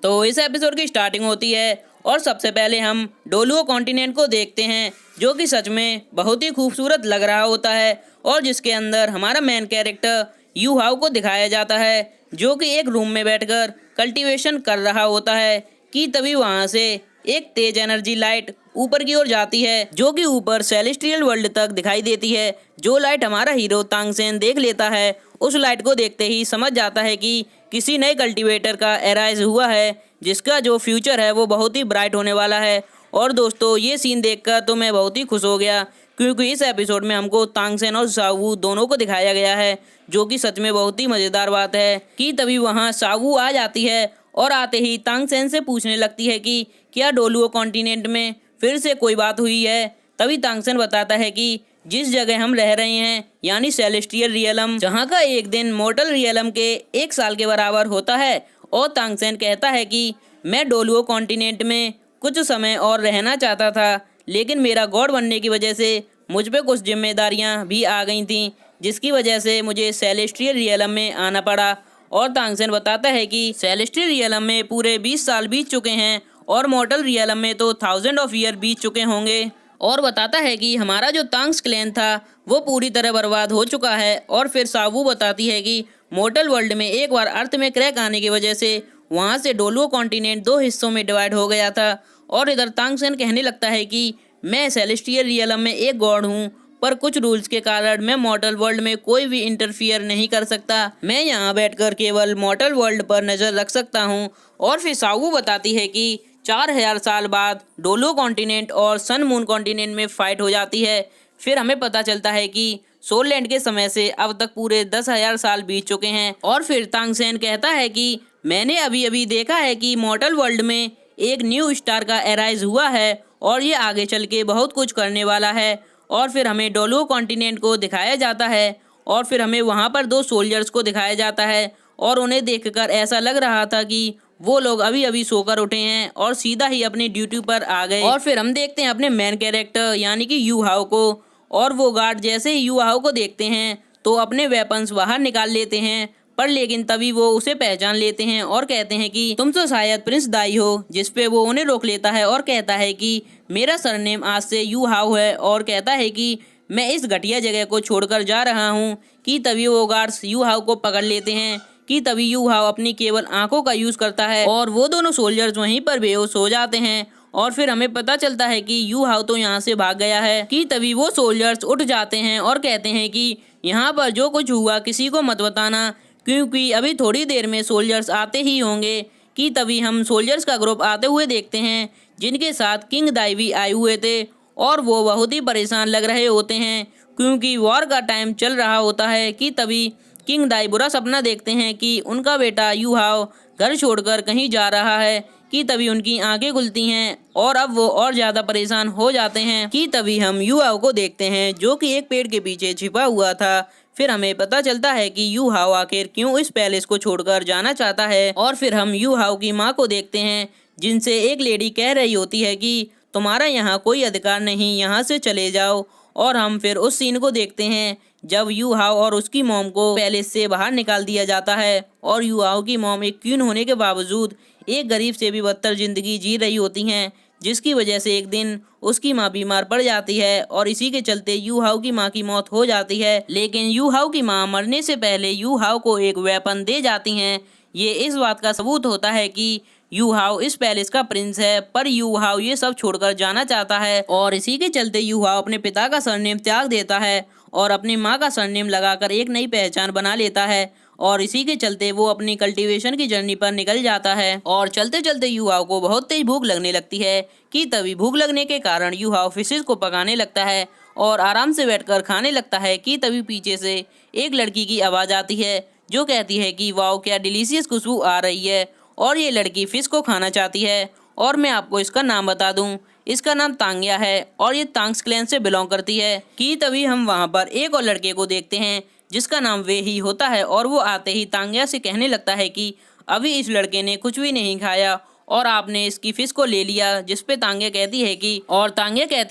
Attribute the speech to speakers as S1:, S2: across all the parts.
S1: तो इस एपिसोड की स्टार्टिंग होती है और सबसे पहले हम डोलुओ कॉन्टिनेंट को देखते हैं, जो कि सच में बहुत ही खूबसूरत लग रहा होता है और जिसके अंदर हमारा मेन कैरेक्टर यू हाउ को दिखाया जाता है, जो कि एक रूम में बैठकर कल्टीवेशन कर रहा होता है कि तभी वहां से एक तेज एनर्जी लाइट ऊपर की ओर जाती है, जो कि ऊपर सेलेस्टियल वर्ल्ड तक दिखाई देती है। जो लाइट हमारा हीरो तांगसेन देख लेता है, उस लाइट को देखते ही समझ जाता है कि किसी नए कल्टीवेटर का एराइज हुआ है, जिसका जो फ्यूचर है वो बहुत ही ब्राइट होने वाला है। और दोस्तों, ये सीन देखकर तो मैं बहुत ही खुश हो गया, क्योंकि इस एपिसोड में हमको तांगसेन और सावू दोनों को दिखाया गया है, जो कि सच में बहुत ही मज़ेदार बात है। कि तभी वहाँ सावू आ जाती है और आते ही तांगसेन से पूछने लगती है कि क्या डोलुओ कॉन्टिनेंट में फिर से कोई बात हुई है। तभी तांगसेन बताता है कि जिस जगह हम रह रहे हैं, यानी सेलेस्टियल रियलम, जहाँ का एक दिन मॉर्टल रियलम के 1 साल के बराबर होता है। और तांगसेन कहता है कि मैं डोलुओ कॉन्टिनेंट में कुछ समय और रहना चाहता था, लेकिन मेरा गॉड बनने की वजह से मुझ पे कुछ जिम्मेदारियां भी आ गई थीं, जिसकी वजह से मुझे सेलेस्टियल रियलम में आना पड़ा। और तांगसेन बताता है कि सेलेस्टियल रियलम में पूरे 20 साल बीत चुके हैं और मॉर्टल रियलम में तो 1000 ऑफ ईयर बीत चुके होंगे। और बताता है कि हमारा जो तांग्स क्लैन था वो पूरी तरह बर्बाद हो चुका है। और फिर सावू बताती है कि मॉर्टल वर्ल्ड में एक बार अर्थ में क्रैक आने की वजह से वहाँ से डोलुओ कॉन्टिनेंट 2 हिस्सों में डिवाइड हो गया था। और इधर तांगसेन कहने लगता है कि मैं सेलेस्टियल रियलम में एक गॉड हूँ, पर कुछ रूल्स के कारण मैं मॉर्टल वर्ल्ड में कोई भी इंटरफियर नहीं कर सकता। मैं यहाँ बैठकर केवल मॉर्टल वर्ल्ड पर नज़र रख सकता हूँ। और फिर सावू बताती है कि 4000 साल बाद डोलुओ कॉन्टिनेंट और सन मून कॉन्टिनेंट में फाइट हो जाती है। फिर हमें पता चलता है कि सोल लैंड के समय से अब तक पूरे 10,000 साल बीत चुके हैं। और फिर तांगसेन कहता है कि मैंने अभी अभी देखा है कि मॉर्टल वर्ल्ड में एक न्यू स्टार का एराइज हुआ है और ये आगे चल के बहुत कुछ करने वाला है। और फिर हमें डोलुओ कॉन्टिनेंट को दिखाया जाता है और फिर हमें वहाँ पर 2 सोल्जर्स को दिखाया जाता है और उन्हें देखकर ऐसा लग रहा था कि वो लोग अभी अभी सोकर उठे हैं और सीधा ही अपनी ड्यूटी पर आ गए। और फिर हम देखते हैं अपने मेन कैरेक्टर यानी कि यू हाउ को, और वो गार्ड जैसे ही यू हाउ को देखते हैं तो अपने वेपन्स बाहर निकाल लेते हैं, पर लेकिन तभी वो उसे पहचान लेते हैं और कहते हैं कि तुम तो शायद प्रिंस दाई हो। जिस पे वो उन्हें रोक लेता है और कहता है कि मेरा सरनेम आज से यू हाउ है, और कहता है कि मैं इस घटिया जगह को छोड़कर जा रहा हूँ। कि तभी वो गार्ड्स यू हाउ को पकड़ लेते हैं। कि तभी यू हाउ अपनी केवल आंखों का यूज करता है और वो दोनों सोल्जर्स वहीं पर बेहोश हो जाते हैं। और फिर हमें पता चलता है कि यू हाउ तो यहाँ से भाग गया है। कि तभी वो सोल्जर्स उठ जाते हैं और कहते हैं कि यहाँ पर जो कुछ हुआ किसी को मत बताना, क्योंकि अभी थोड़ी देर में सोल्जर्स आते ही होंगे। कि तभी हम सोल्जर्स का ग्रुप आते हुए देखते हैं, जिनके साथ किंग दाई भी आए हुए थे और वो बहुत ही परेशान लग रहे होते हैं, क्योंकि वॉर का टाइम चल रहा होता है। कि तभी किंग दाई बुरा सपना देखते हैं कि उनका बेटा यू हाउ घर छोड़कर कहीं जा रहा है। कि तभी उनकी आंखें खुलती हैं और अब वो और ज़्यादा परेशान हो जाते हैं। कि तभी हम यू हाउ को देखते हैं, जो कि एक पेड़ के पीछे छिपा हुआ था। फिर हमें पता चलता है कि यू हाउ आखिर क्यों इस पैलेस को छोड़कर जाना चाहता है। और फिर हम यू हाउ की माँ को देखते हैं, जिनसे एक लेडी कह रही होती है कि तुम्हारा यहाँ कोई अधिकार नहीं, यहाँ से चले जाओ। और हम फिर उस सीन को देखते हैं जब यू हाउ और उसकी मॉम को पैलेस से बाहर निकाल दिया जाता है। और यू हाउ की मॉम एक क्वीन होने के बावजूद एक गरीब से भी बदतर जिंदगी जी रही होती हैं, जिसकी वजह से एक दिन उसकी माँ बीमार पड़ जाती है और इसी के चलते यू हाउ की माँ की मौत हो जाती है। लेकिन यू हाउ की माँ मरने से पहले यू हाउ को एक वेपन दे जाती हैं। ये इस बात का सबूत होता है कि यू हाउ इस पैलेस का प्रिंस है, पर यू हाउ ये सब छोड़कर जाना चाहता है और इसी के चलते यू हाउ अपने पिता का सरनेम त्याग देता है और अपनी माँ का सरनेम लगाकर एक नई पहचान बना लेता है। और इसी के चलते वो अपनी कल्टीवेशन की जर्नी पर निकल जाता है। और चलते चलते यू हाउ को बहुत तेज भूख लगने लगती है। कि तभी भूख लगने के कारण यू हाउ फिशेस को पकाने लगता है और आराम से बैठकर खाने लगता है। कि तभी पीछे से एक लड़की की आवाज़ आती है, जो कहती है कि वाओ क्या डिलीशियस खुशबू आ रही है, और ये लड़की फिश को खाना चाहती है। और मैं आपको इसका नाम बता दूं, इसका नाम तांग्या है और ये तांग्स क्लैन से बिलोंग करती है। कि तभी हम वहाँ पर एक और लड़के को देखते हैं, जिसका नाम वे ही होता है, और वो आते ही तांग्या से कहने लगता है कि अभी इस लड़के ने कुछ भी नहीं खाया और आपने इसकी फिश को ले लिया। जिस पे तांग्या कहती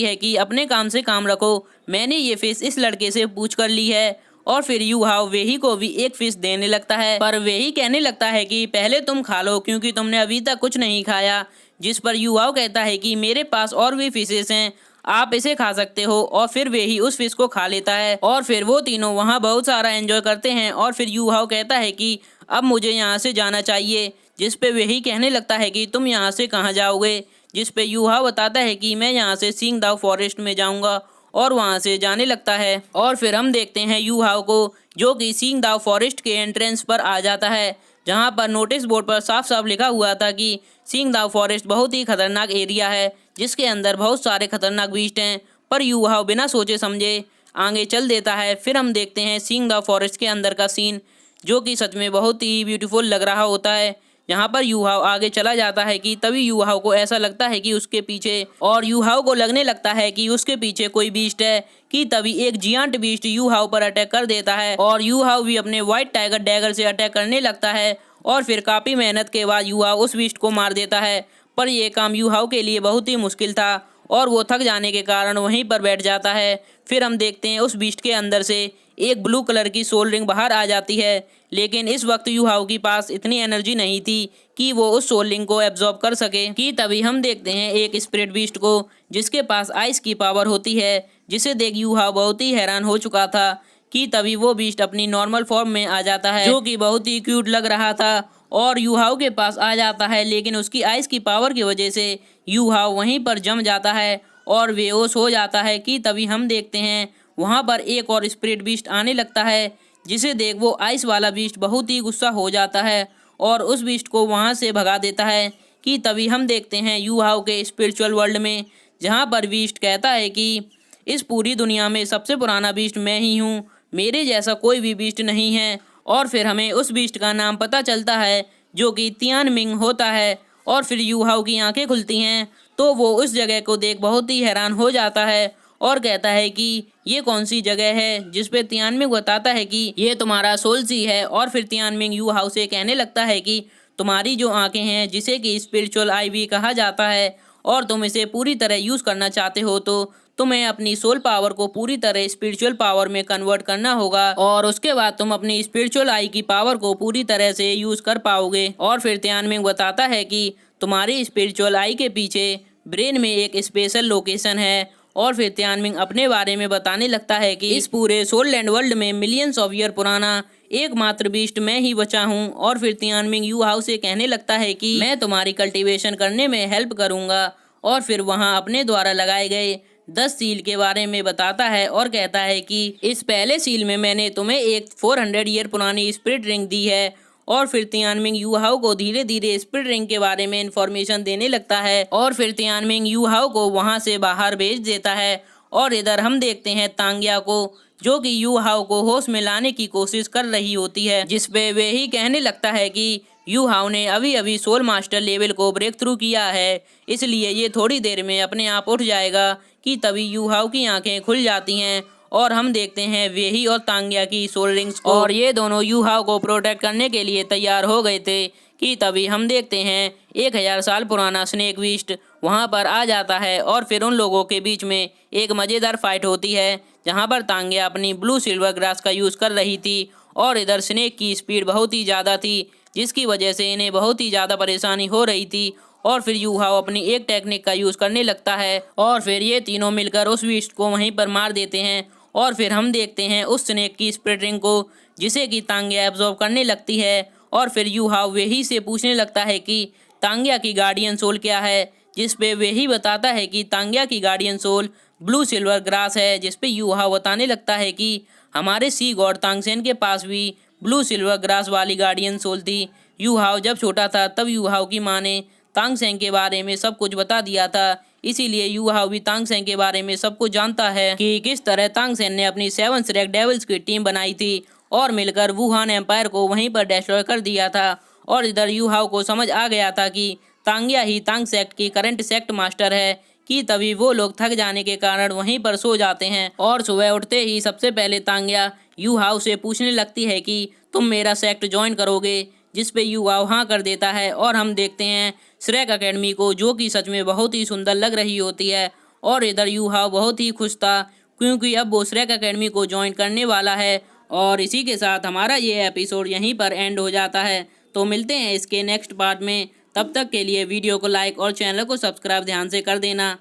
S1: है कि अपने काम से काम रखो, मैंने ये फिश इस लड़के से पूछ कर ली है। और फिर यू हाउ वेही को भी एक फिश देने लगता है, पर वेही कहने लगता है कि पहले तुम खा लो क्योंकि तुमने अभी तक कुछ नहीं खाया। जिस पर यू हाउ कहता है कि मेरे पास और भी फिशेस हैं, आप इसे खा सकते हो। और फिर वेही उस फिश को खा लेता है और फिर वो तीनों वहाँ बहुत सारा एंजॉय करते हैं। और फिर यू हाउ कहता है कि अब मुझे यहाँ से जाना चाहिए। जिस पे वेही कहने लगता है कि तुम यहाँ से कहाँ जाओगे। जिस पे यू हाउ बताता है कि मैं यहाँ से सिंगदाओ फॉरेस्ट में जाऊँगा और वहाँ से जाने लगता है। और फिर हम देखते हैं यू हाउ को, जो कि सिंगदाओ फॉरेस्ट के एंट्रेंस पर आ जाता है, जहाँ पर नोटिस बोर्ड पर साफ साफ लिखा हुआ था कि सिंगदाओ फॉरेस्ट बहुत ही खतरनाक एरिया है जिसके अंदर बहुत सारे खतरनाक बीस्ट हैं। पर यू हाउ बिना सोचे समझे आगे चल देता है। फिर हम देखते हैं सिंगदाओ फॉरेस्ट के अंदर का सीन, जो कि सच में बहुत ही ब्यूटीफुल लग रहा होता है। जहाँ पर यू हाउ आगे चला जाता है कि तभी यू हाउ को ऐसा लगता है कि उसके पीछे, और यू हाउ को लगने लगता है कि उसके पीछे कोई बीस्ट है, कि तभी एक जियांट बीस्ट यू हाउ पर अटैक कर देता है और यू हाउ भी अपने व्हाइट टाइगर डैगर से अटैक करने लगता है। और फिर काफ़ी मेहनत के बाद यू हाउ उस बीस्ट को मार देता है, पर यह काम यू हाउ के लिए बहुत ही मुश्किल था और वो थक जाने के कारण वहीं पर बैठ जाता है। फिर हम देखते हैं उस बीस्ट के अंदर से एक ब्लू कलर की सोल रिंग बाहर आ जाती है, लेकिन इस वक्त यू हाउ के पास इतनी एनर्जी नहीं थी कि वो उस सोल रिंग को एब्जॉर्ब कर सके। कि तभी हम देखते हैं एक स्पिरिट बीस्ट को जिसके पास आइस की पावर होती है, जिसे देख यू हाउ बहुत ही हैरान हो चुका था। कि तभी वो बीस्ट अपनी नॉर्मल फॉर्म में आ जाता है, जो कि बहुत ही क्यूट लग रहा था और यू हाउ के पास आ जाता है, लेकिन उसकी आइस की पावर की वजह से यू हाउ वहीं पर जम जाता है और बेहोश हो जाता है। कि तभी हम देखते हैं वहाँ पर एक और स्पिरिट बीस्ट आने लगता है, जिसे देख वो आइस वाला बीस्ट बहुत ही गुस्सा हो जाता है और उस बीस्ट को वहाँ से भगा देता है। कि तभी हम देखते हैं यू हाउ के स्पिरिचुअल वर्ल्ड में, जहाँ पर बीस्ट कहता है कि इस पूरी दुनिया में सबसे पुराना बीस्ट मैं ही हूँ, मेरे जैसा कोई भी बीस्ट नहीं है। और फिर हमें उस बीस्ट का नाम पता चलता है, जो कि तियानमिंग होता है। और फिर यू हाउ की आंखें खुलती हैं तो वो उस जगह को देख बहुत ही हैरान हो जाता है और कहता है कि ये कौन सी जगह है। जिस पे तियानमिंग बताता है कि ये तुम्हारा सोल सी है। और फिर तियानमिंग यू हाउ से कहने लगता है कि तुम्हारी जो आंखें हैं, जिसे कि स्पिरिचुअल आई भी कहा जाता है, और तुम इसे पूरी तरह यूज़ करना चाहते हो तो तुम्हें अपनी सोल पावर को पूरी तरह स्पिरिचुअल पावर में कन्वर्ट करना होगा और उसके बाद तुम अपनी स्पिरिचुअल आई की पावर को पूरी तरह से यूज़ कर पाओगे। और फिर तियानमिंग बताता है कि तुम्हारी स्पिरिचुअल आई के पीछे ब्रेन में एक स्पेशल लोकेशन है। और फिर तियानमिंग अपने बारे में बताने लगता है कि इस पूरे सोल लैंड वर्ल्ड में मिलियंस ऑफ ईयर पुराना एकमात्र बीस्ट मैं ही बचा हूँ। और फिर तियानमिंग यू हाउ से कहने लगता है कि मैं तुम्हारी कल्टीवेशन करने में हेल्प करूँगा। और फिर वहाँ अपने द्वारा लगाए गए 10 सील के बारे में बताता है और कहता है कि इस पहले सील में मैंने तुम्हें एक 400 ईयर पुरानी स्पिरिट रिंग दी है। और फिर तियानमिंग यू हाउ को धीरे धीरे स्पिरिट रिंग के बारे में इंफॉर्मेशन देने लगता है और फिर तियानमिंग यू हाउ को वहां से बाहर भेज देता है। और इधर हम देखते हैं तांग्या को, जो कि यू हाउ को होश में लाने की कोशिश कर रही होती है, जिसपे वे ही कहने लगता है कि यू हाउ ने अभी अभी सोल मास्टर लेवल को ब्रेक थ्रू किया है, इसलिए ये थोड़ी देर में अपने आप उठ जाएगा। कि तभी यू हाउ की आंखें खुल जाती हैं और हम देखते हैं वेही और तांग्या की सोल रिंग्स को, और ये दोनों यू हाउ को प्रोटेक्ट करने के लिए तैयार हो गए थे। कि तभी हम देखते हैं 1000 साल पुराना स्नेक बीस्ट वहाँ पर आ जाता है और फिर उन लोगों के बीच में एक मज़ेदार फाइट होती है, जहाँ पर तांग्या अपनी ब्लू सिल्वर ग्रास का यूज़ कर रही थी और इधर स्नेक की स्पीड बहुत ही ज़्यादा थी, जिसकी वजह से इन्हें बहुत ही ज़्यादा परेशानी हो रही थी। और फिर यू हाउ अपनी एक टेक्निक का यूज़ करने लगता है और फिर ये तीनों मिलकर उस बीस्ट को वहीं पर मार देते हैं। और फिर हम देखते हैं उस स्नेक की स्पिरिट रिंग को, जिसे कि तांग्या एब्जॉर्ब करने लगती है। और फिर यू हाउ वेही से पूछने लगता है कि तांग्या की गार्डियन सोल क्या है, जिस पे वेही बताता है कि तांग्या की guardian soul blue silver grass है। जिस पे यू हाउ बताने लगता है कि हमारे सी गॉड तांगसेन के पास भी ब्लू सिल्वर ग्रास वाली गार्डियन सोल थी। यू हाउ जब छोटा था तब यू हाउ की माँ ने तांगसेन के बारे में सब कुछ बता दिया था, इसीलिए यू हाउ भी तांगसेन के बारे में सब कुछ जानता है कि किस तरह तांगसेन ने अपनी 7 श्रेक डेविल्स की टीम बनाई थी और मिलकर वुहान एम्पायर को वहीं पर डिस्ट्रॉय कर दिया था। और इधर यू हाउ को समझ आ गया था कि तांग्या ही तांग सेक्ट की करंट सेक्ट मास्टर है। कि तभी वो लोग थक जाने के कारण वहीं पर सो जाते हैं और सुबह उठते ही सबसे पहले तांग्या यू हाउ से पूछने लगती है कि तुम मेरा सेक्ट ज्वाइन करोगे, जिस पे यू हाउ हाँ कर देता है। और हम देखते हैं श्रेक अकेडमी को, जो कि सच में बहुत ही सुंदर लग रही होती है। और इधर यू हाउ बहुत ही खुश था क्योंकि अब वो श्रेक अकेडमी को ज्वाइन करने वाला है और इसी के साथ हमारा ये एपिसोड यहीं पर एंड हो जाता है। तो मिलते हैं इसके नेक्स्ट पार्ट में, तब तक के लिए वीडियो को लाइक और चैनल को सब्सक्राइब ध्यान से कर देना।